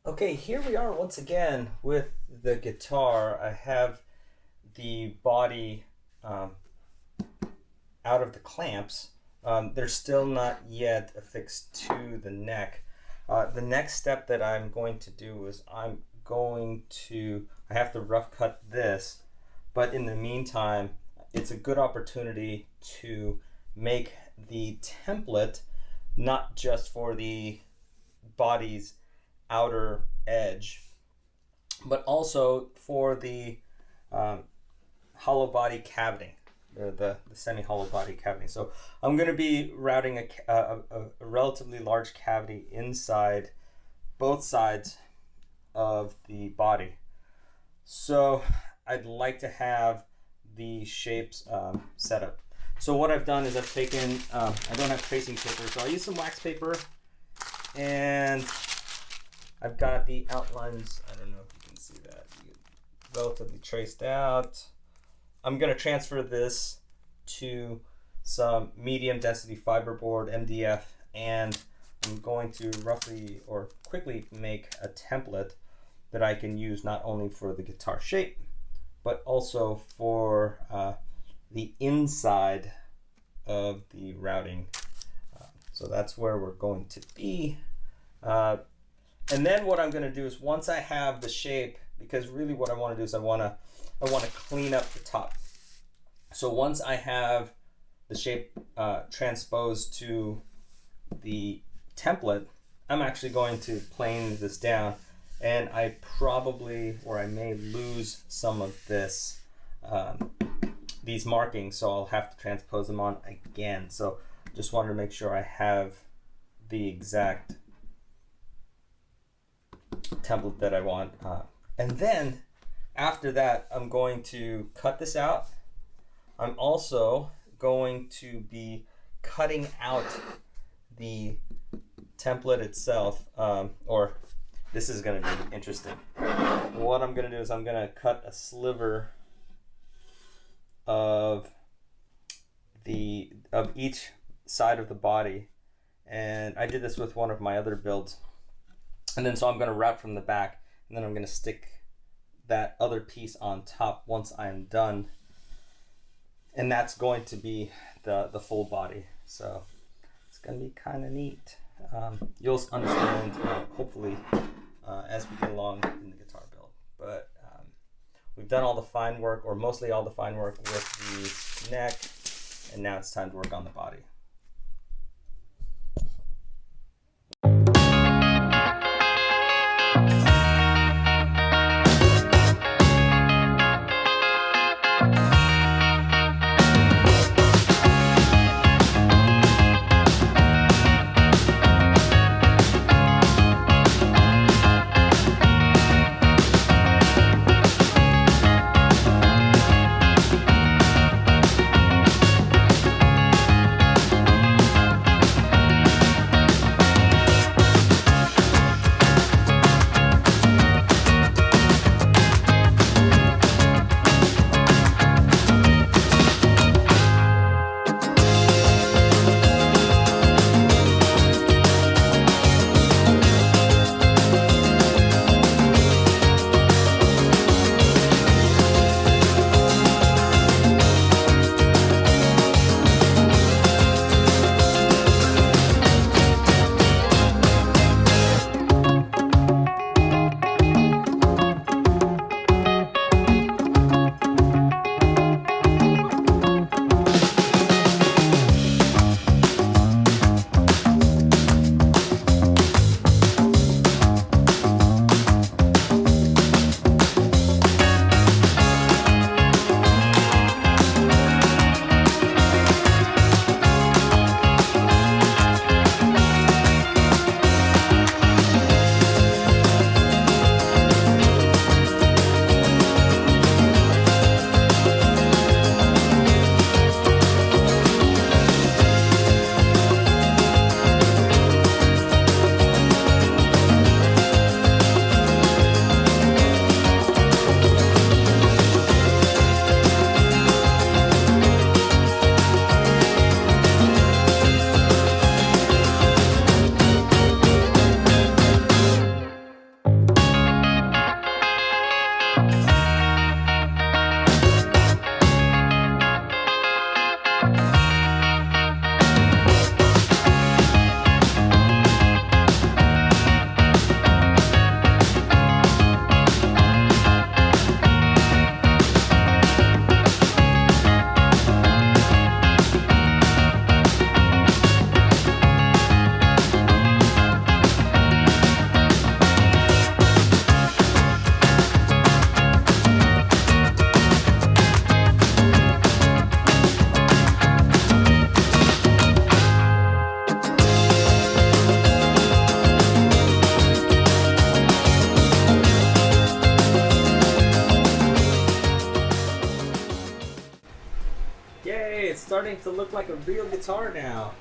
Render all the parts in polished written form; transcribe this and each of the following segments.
Okay, here we are once again with the guitar. I have the body out of the clamps. They're still not yet affixed to the neck. The next step that I'm going to do is I have to rough cut this, but in the meantime, it's a good opportunity to make the template not just for the body's outer edge, but also for the hollow body cavity, the semi-hollow body cavity. So I'm going to be routing a relatively large cavity inside both sides of the body. So I'd like to have the shapes set up. So what I've done is I've taken, I don't have tracing paper, so I'll use some wax paper, and I've got the outlines. I don't know if you can see that. Relatively traced out. I'm going to transfer this to some medium density fiberboard, MDF, and I'm going to roughly or quickly make a template that I can use not only for the guitar shape, but also for the inside of the routing. So that's where we're going to be. And then what I'm going to do is, once I have the shape, because really what I want to do is I want to clean up the top. So once I have the shape transposed to the template, I'm actually going to plane this down, and I may lose some of this, these markings, so I'll have to transpose them on again. So just wanted to make sure I have the exact template that I want. And then after that, I'm going to cut this out. I'm also going to be cutting out the template itself, or this is going to be interesting. What I'm going to do is I'm going to cut a sliver of each side of the body, and I did this with one of my other builds. And then so I'm going to route from the back, and then I'm going to stick that other piece on top once I'm done, and that's going to be the full body. So it's going to be kind of neat. You'll understand hopefully as we get along in the guitar build. But we've done all the fine work, or mostly all the fine work, with the neck, and now it's time to work on the body. starting to look like a real guitar now.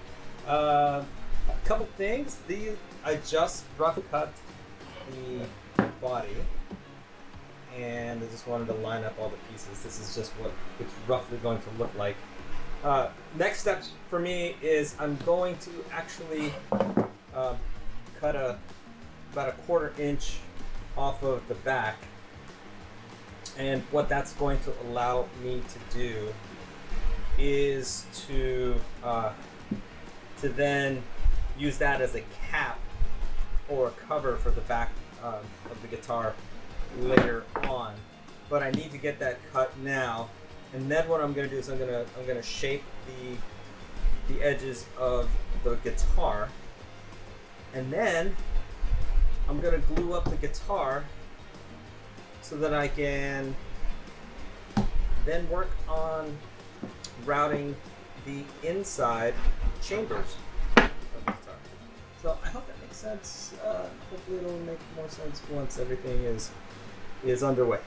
A couple things. I just rough cut the body, and I just wanted to line up all the pieces. This is just what it's roughly going to look like. Next step for me is I'm going to actually cut about a 1/4 inch off of the back, and what that's going to allow me to do is to then use that as a cap or a cover for the back of the guitar later on. But I need to get that cut now, and then what I'm going to do is I'm going to shape the edges of the guitar, and then I'm going to glue up the guitar so that I can then work on routing the inside chambers of the guitar. So I hope that makes sense. Hopefully it'll make more sense once everything is underway.